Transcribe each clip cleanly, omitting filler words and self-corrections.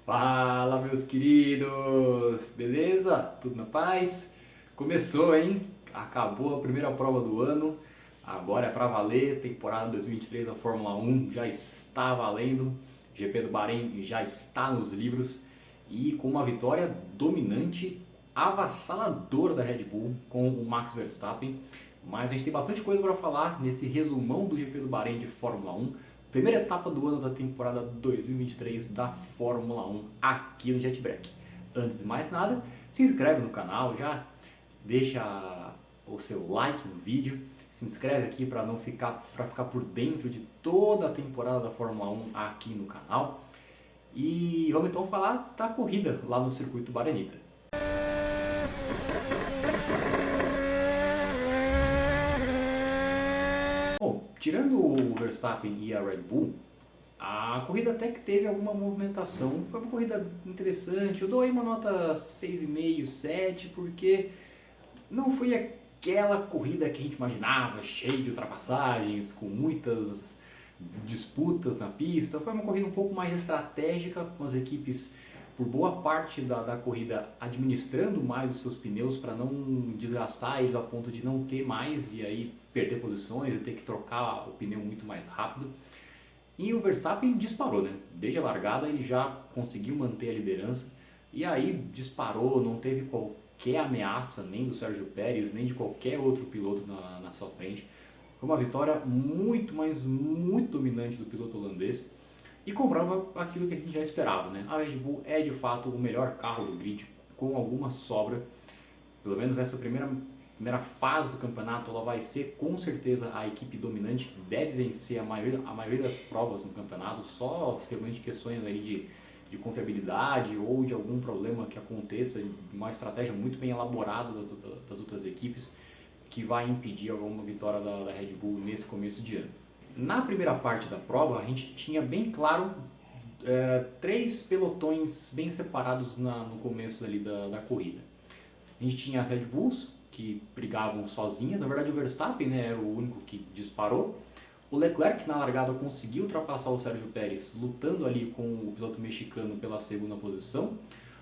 Fala, meus queridos! Beleza? Tudo na paz? Começou, hein? Acabou a primeira prova do ano. Agora é pra valer. Temporada 2023 da Fórmula 1 já está valendo. GP do Bahrein já está nos livros. E com uma vitória dominante, avassaladora da Red Bull com o Max Verstappen. Mas a gente tem bastante coisa para falar nesse resumão do GP do Bahrein de Fórmula 1. Primeira etapa do ano da temporada 2023 da Fórmula 1 aqui no JetBrack. Antes de mais nada, se inscreve no canal, já deixa o seu like no vídeo, se inscreve aqui para ficar por dentro de toda a temporada da Fórmula 1 aqui no canal. E vamos então falar da corrida lá no circuito Bahreinita. Bom, tirando o Verstappen e a Red Bull, a corrida até que teve alguma movimentação. Foi uma corrida interessante. Eu dou aí uma nota 6,5, 7, porque não foi aquela corrida que a gente imaginava, cheia de ultrapassagens, com muitas disputas na pista. Foi uma corrida um pouco mais estratégica, com as equipes por boa parte da corrida administrando mais os seus pneus para não desgastar eles a ponto de não ter mais e aí perder posições e ter que trocar o pneu muito mais rápido. E o Verstappen disparou, né? Desde a largada ele já conseguiu manter a liderança e aí disparou, não teve qualquer ameaça nem do Sérgio Pérez, nem de qualquer outro piloto na sua frente. Foi uma vitória muito, mas muito dominante do piloto holandês e comprova aquilo que a gente já esperava, né? A Red Bull é de fato o melhor carro do grid, com alguma sobra, pelo menos nessa primeira fase do campeonato. Ela vai ser com certeza a equipe dominante, que deve vencer a maioria das provas no campeonato, só realmente questões aí de confiabilidade ou de algum problema que aconteça, uma estratégia muito bem elaborada das outras equipes, que vai impedir alguma vitória da Red Bull nesse começo de ano. Na primeira parte da prova, a gente tinha bem claro três pelotões bem separados no começo ali da corrida. A gente tinha as Red Bulls, que brigavam sozinhas. Na verdade, o Verstappen, né, era o único que disparou. O Leclerc, na largada, conseguiu ultrapassar o Sérgio Pérez, lutando ali com o piloto mexicano pela segunda posição.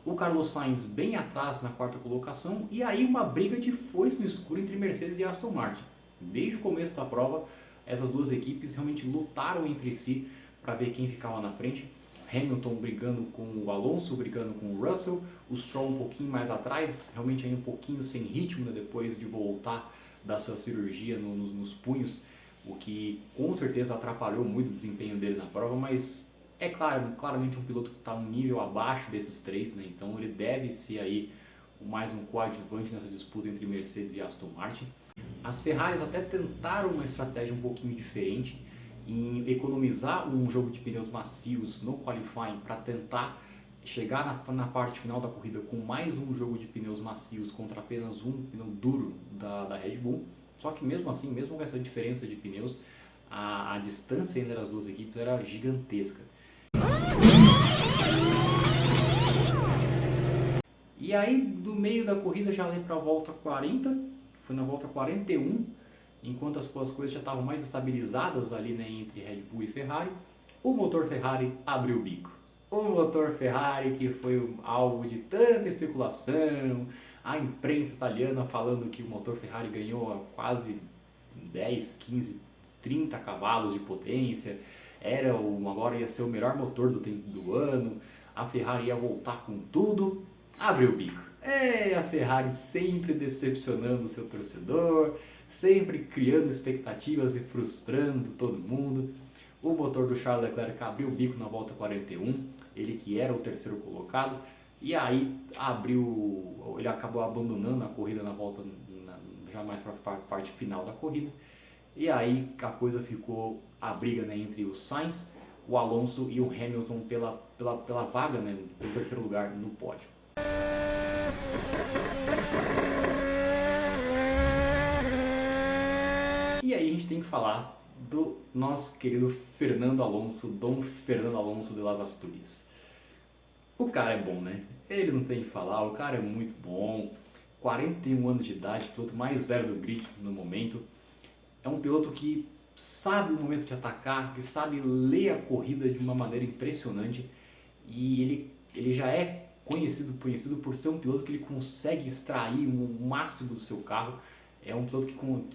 O Carlos Sainz bem atrás na quarta colocação. E aí uma briga de foice no escuro entre Mercedes e Aston Martin. Desde o começo da prova, essas duas equipes realmente lutaram entre si para ver quem ficava na frente. Hamilton brigando com o Alonso, brigando com o Russell, o Stroll um pouquinho mais atrás, realmente ainda um pouquinho sem ritmo, né, depois de voltar da sua cirurgia nos punhos, o que com certeza atrapalhou muito o desempenho dele na prova, mas é claramente um piloto que está um nível abaixo desses três, né, então ele deve ser aí mais um coadjuvante nessa disputa entre Mercedes e Aston Martin. As Ferraris até tentaram uma estratégia um pouquinho diferente, em economizar um jogo de pneus macios no qualifying para tentar chegar na parte final da corrida com mais um jogo de pneus macios contra apenas um pneu duro da Red Bull. Só que mesmo assim, mesmo com essa diferença de pneus, a distância entre as duas equipes era gigantesca. E aí, do meio da corrida já ali para a volta 40, foi na volta 41, enquanto as coisas já estavam mais estabilizadas ali, né, entre Red Bull e Ferrari, o motor Ferrari abriu o bico. O motor Ferrari, que foi alvo de tanta especulação, a imprensa italiana falando que o motor Ferrari ganhou quase 10, 15, 30 cavalos de potência, agora ia ser o melhor motor do ano, a Ferrari ia voltar com tudo, abriu o bico. É, a Ferrari sempre decepcionando o seu torcedor, sempre criando expectativas e frustrando todo mundo. O motor do Charles Leclerc abriu o bico na volta 41, ele que era o terceiro colocado, e aí ele acabou abandonando a corrida já mais para a parte final da corrida. E aí a coisa ficou a briga, né, entre o Sainz, o Alonso e o Hamilton pela vaga, né, pelo terceiro lugar no pódio. E aí a gente tem que falar do nosso querido Fernando Alonso, Dom Fernando Alonso de Las Asturias. O cara é bom, né? Ele não tem que falar, o cara é muito bom. 41 anos de idade, piloto mais velho do grid no momento. É um piloto que sabe o momento de atacar, que sabe ler a corrida de uma maneira impressionante. E ele ele já é conhecido por ser um piloto que ele consegue extrair o máximo do seu carro. É um piloto que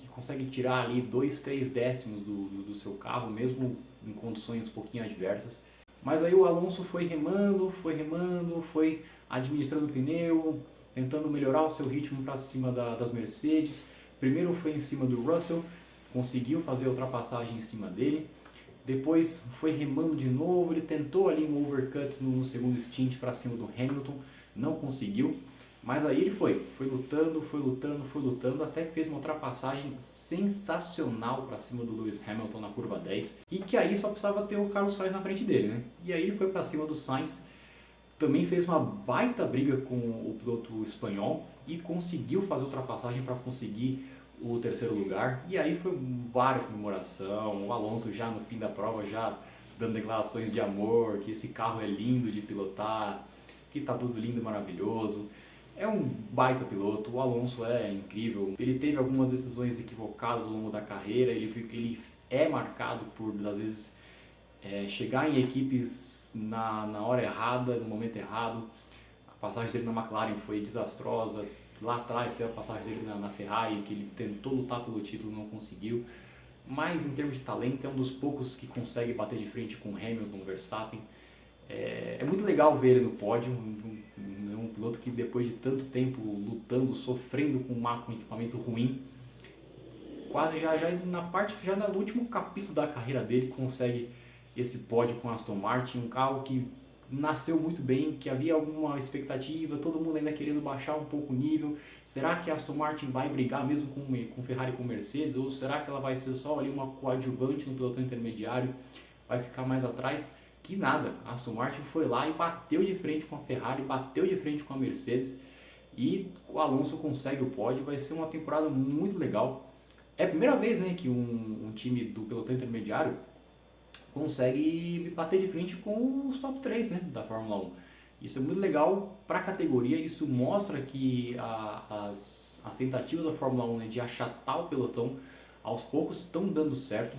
consegue tirar ali 2, 3 décimos do seu carro, mesmo em condições um pouquinho adversas. Mas aí o Alonso foi remando, foi administrando o pneu, tentando melhorar o seu ritmo para cima das Mercedes. Primeiro foi em cima do Russell, conseguiu fazer a ultrapassagem em cima dele. Depois foi remando de novo, ele tentou ali um overcut no segundo stint para cima do Hamilton, não conseguiu. Mas aí ele foi lutando, até que fez uma ultrapassagem sensacional para cima do Lewis Hamilton na curva 10. E que aí só precisava ter o Carlos Sainz na frente dele, né? E aí ele foi para cima do Sainz, também fez uma baita briga com o piloto espanhol e conseguiu fazer a ultrapassagem para conseguir o terceiro lugar. E aí foi várias comemoração, o Alonso já no fim da prova já dando declarações de amor, que esse carro é lindo de pilotar, que tá tudo lindo e maravilhoso. É um baita piloto, o Alonso é incrível, ele teve algumas decisões equivocadas ao longo da carreira, ele é marcado por, às vezes, chegar em equipes na hora errada, no momento errado. A passagem dele na McLaren foi desastrosa, lá atrás teve a passagem dele na Ferrari, que ele tentou lutar pelo título e não conseguiu. Mas em termos de talento, é um dos poucos que consegue bater de frente com Hamilton, Verstappen. É muito legal ver ele no pódio, um piloto que depois de tanto tempo lutando, sofrendo com um equipamento ruim, quase já no último capítulo da carreira dele consegue esse pódio com a Aston Martin, um carro que nasceu muito bem, que havia alguma expectativa, todo mundo ainda querendo baixar um pouco o nível. Será que a Aston Martin vai brigar mesmo com Ferrari e com Mercedes, ou será que ela vai ser só ali uma coadjuvante no pelotão intermediário, vai ficar mais atrás? Que nada, a Aston Martin foi lá e bateu de frente com a Ferrari, bateu de frente com a Mercedes, e o Alonso consegue o pódio. Vai ser uma temporada muito legal. É a primeira vez, né, que um time do pelotão intermediário consegue bater de frente com os top 3, né, da Fórmula 1. Isso é muito legal para a categoria, isso mostra que as tentativas da Fórmula 1, né, de achatar o pelotão aos poucos estão dando certo.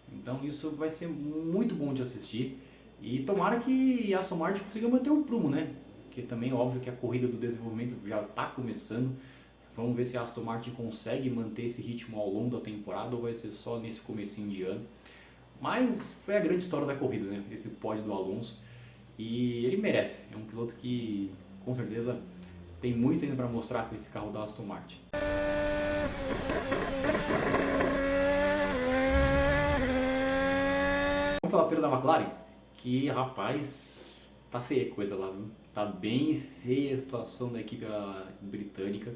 Então isso vai ser muito bom de assistir. E tomara que a Aston Martin consiga manter o prumo, né? Porque também é óbvio que a corrida do desenvolvimento já está começando. Vamos ver se a Aston Martin consegue manter esse ritmo ao longo da temporada ou vai ser só nesse comecinho de ano. Mas foi a grande história da corrida, né? Esse pódio do Alonso. E ele merece. É um piloto que, com certeza, tem muito ainda para mostrar com esse carro da Aston Martin. Vamos falar primeiro da McLaren? Que, rapaz, tá feia a coisa lá, viu? Tá bem feia a situação da equipe britânica.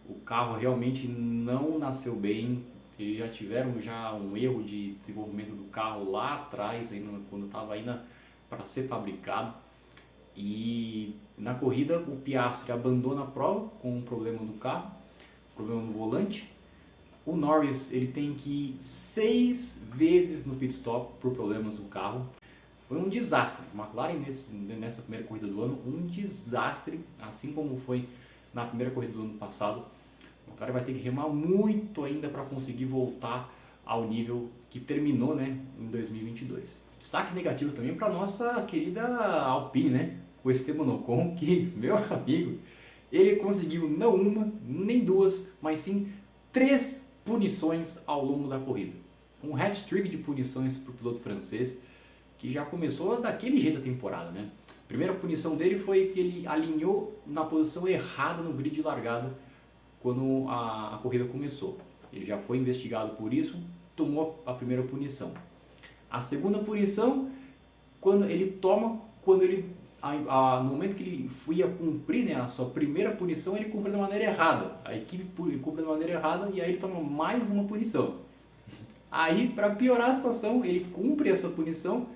O carro realmente não nasceu bem. Eles já tiveram um erro de desenvolvimento do carro lá atrás, ainda, quando estava ainda para ser fabricado. E na corrida o Piastri abandona a prova com um problema no carro, problema no volante. O Norris ele tem que ir 6 vezes no pit stop por problemas do carro. Foi um desastre. A McLaren nessa primeira corrida do ano, um desastre, assim como foi na primeira corrida do ano passado. O cara vai ter que remar muito ainda para conseguir voltar ao nível que terminou, né, em 2022. Destaque negativo também para nossa querida Alpine, né, o Esteban Ocon, que, meu amigo, ele conseguiu não uma, nem duas, mas sim 3 punições ao longo da corrida. Um hat-trick de punições para o piloto francês, que já começou daquele jeito a temporada, né? A primeira punição dele foi que ele alinhou na posição errada no grid de largada quando a corrida começou. Ele já foi investigado por isso, tomou a primeira punição. A segunda punição, quando ele no momento que ele ia cumprir, né, a sua primeira punição, ele cumpriu da maneira errada. A equipe cumpre da maneira errada e aí ele toma mais uma punição. Aí, para piorar a situação, ele cumpre essa punição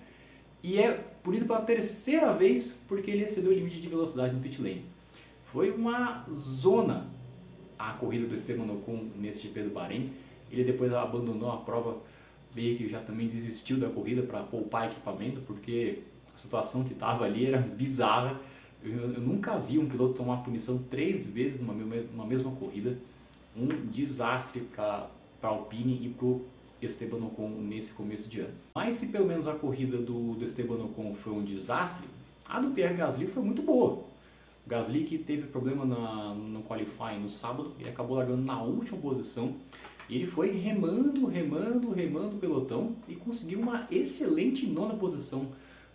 e é punido pela terceira vez porque ele excedeu o limite de velocidade no pit lane. Foi uma zona a corrida do Esteban Ocon nesse GP do Bahrein. Ele depois abandonou a prova, meio que já também desistiu da corrida para poupar equipamento, porque a situação que estava ali era bizarra. Eu nunca vi um piloto tomar punição 3 vezes numa mesma corrida. Um desastre para a Alpine e para o Esteban Ocon nesse começo de ano. Mas se pelo menos a corrida do Esteban Ocon foi um desastre, A do Pierre Gasly foi muito boa. O Gasly que teve problema no qualifying no sábado e acabou largando na última posição. E ele foi remando o pelotão e conseguiu uma excelente nona posição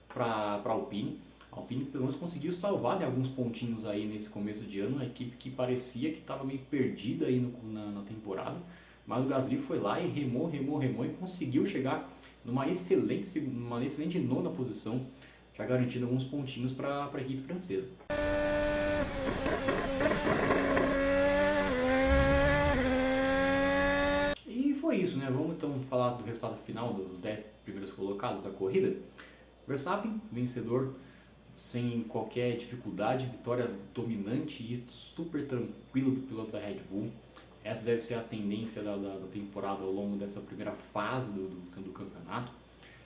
para a Alpine. A Alpine pelo menos conseguiu salvar, né, alguns pontinhos aí nesse começo de ano, a equipe que parecia que estava meio perdida aí na temporada. Mas o Gasly foi lá e remou e conseguiu chegar numa excelente nona posição, já garantindo alguns pontinhos para a equipe francesa. E foi isso, né? Vamos então falar do resultado final dos 10 primeiros colocados da corrida. Verstappen, vencedor sem qualquer dificuldade, vitória dominante e super tranquilo do piloto da Red Bull. Essa deve ser a tendência da temporada ao longo dessa primeira fase do campeonato.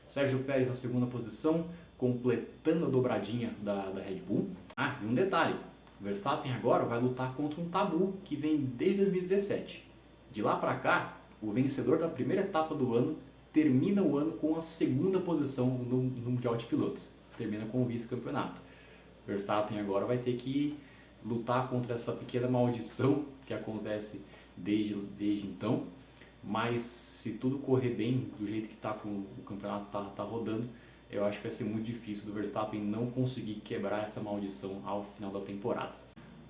Sérgio Pérez na segunda posição, completando a dobradinha da Red Bull. Ah, e um detalhe, Verstappen agora vai lutar contra um tabu que vem desde 2017. De lá para cá, o vencedor da primeira etapa do ano termina o ano com a segunda posição no Mundial de Pilotos. Termina com o vice-campeonato. Verstappen agora vai ter que lutar contra essa pequena maldição que acontece desde então, mas se tudo correr bem do jeito que o campeonato tá rodando, eu acho que vai ser muito difícil do Verstappen não conseguir quebrar essa maldição ao final da temporada.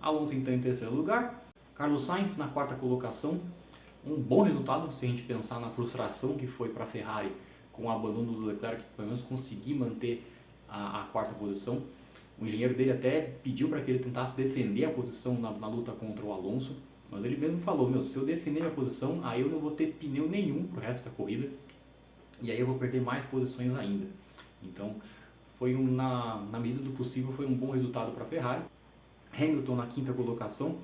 Alonso então em terceiro lugar, Carlos Sainz na quarta colocação, um bom resultado se a gente pensar na frustração que foi para a Ferrari com o abandono do Leclerc, que pelo menos conseguir manter a quarta posição. O engenheiro dele até pediu para que ele tentasse defender a posição na luta contra o Alonso, mas ele mesmo falou, se eu defender minha posição, aí eu não vou ter pneu nenhum pro resto da corrida, e aí eu vou perder mais posições ainda. Então, na medida do possível, foi um bom resultado para a Ferrari. Hamilton na quinta colocação,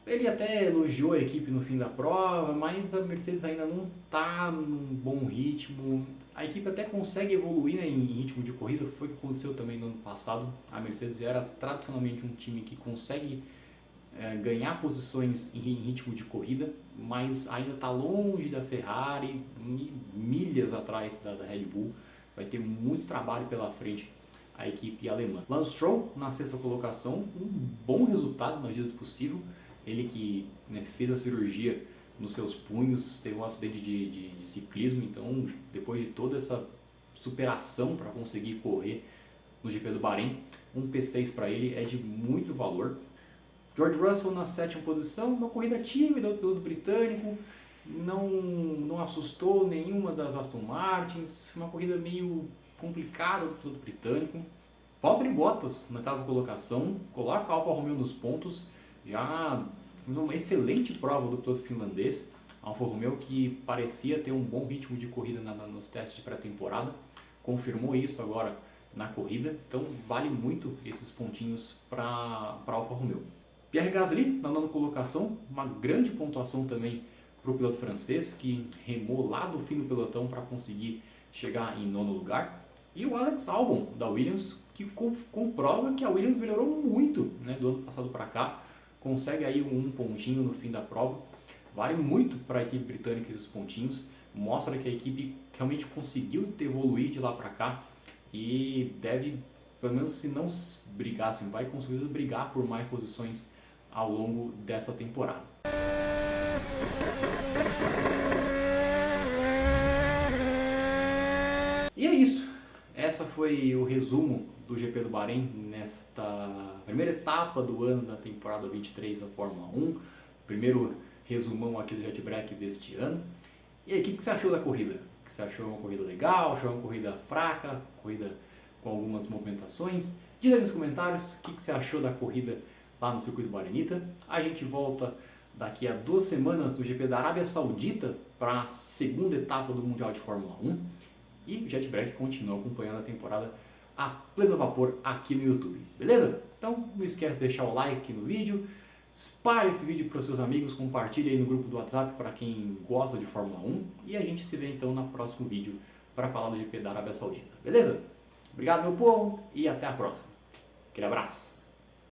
ele até elogiou a equipe no fim da prova, mas a Mercedes ainda não está num bom ritmo. A equipe até consegue evoluir, né, em ritmo de corrida, foi o que aconteceu também no ano passado. A Mercedes já era tradicionalmente um time que consegue ganhar posições em ritmo de corrida, mas ainda está longe da Ferrari, milhas atrás da Red Bull. Vai ter muito trabalho pela frente a equipe alemã. Lance Stroll na sexta colocação, um bom resultado na medida do possível. Ele que, né, fez a cirurgia nos seus punhos, teve um acidente de ciclismo, então depois de toda essa superação para conseguir correr no GP do Bahrein, um P6 para ele é de muito valor. George Russell na sétima posição, uma corrida tímida do piloto britânico, não assustou nenhuma das Aston Martins, uma corrida meio complicada do piloto britânico. Valtteri Bottas na oitava colocação, coloca a Alfa Romeo nos pontos, já uma excelente prova do piloto finlandês. A Alfa Romeo que parecia ter um bom ritmo de corrida nos testes de pré-temporada, confirmou isso agora na corrida, então vale muito esses pontinhos para a Alfa Romeo. Pierre Gasly na nona colocação, uma grande pontuação também para o piloto francês, que remou lá do fim do pelotão para conseguir chegar em nono lugar. E o Alex Albon da Williams, que comprova que a Williams melhorou muito, né, do ano passado para cá, consegue aí um pontinho no fim da prova, vale muito para a equipe britânica esses pontinhos, mostra que a equipe realmente conseguiu evoluir de lá para cá e deve, pelo menos se não brigar, assim, vai conseguir brigar por mais posições ao longo dessa temporada. E é isso. Essa foi o resumo do GP do Bahrein nesta primeira etapa do ano da temporada 23 da Fórmula 1. Primeiro resumão aqui do Jet Black deste ano. E aí, o que você achou da corrida? Você achou uma corrida legal? Achou uma corrida fraca? Corrida com algumas movimentações? Diz aí nos comentários o que você achou da corrida lá no circuito Bahreïnita. A gente volta daqui a 2 semanas do GP da Arábia Saudita para a segunda etapa do Mundial de Fórmula 1. E o Jet Black continua acompanhando a temporada a pleno vapor aqui no YouTube, beleza? Então não esquece de deixar o like no vídeo, espalhe esse vídeo para os seus amigos, compartilhe aí no grupo do WhatsApp para quem gosta de Fórmula 1 e a gente se vê então no próximo vídeo para falar do GP da Arábia Saudita, beleza? Obrigado meu povo e até a próxima. Aquele abraço!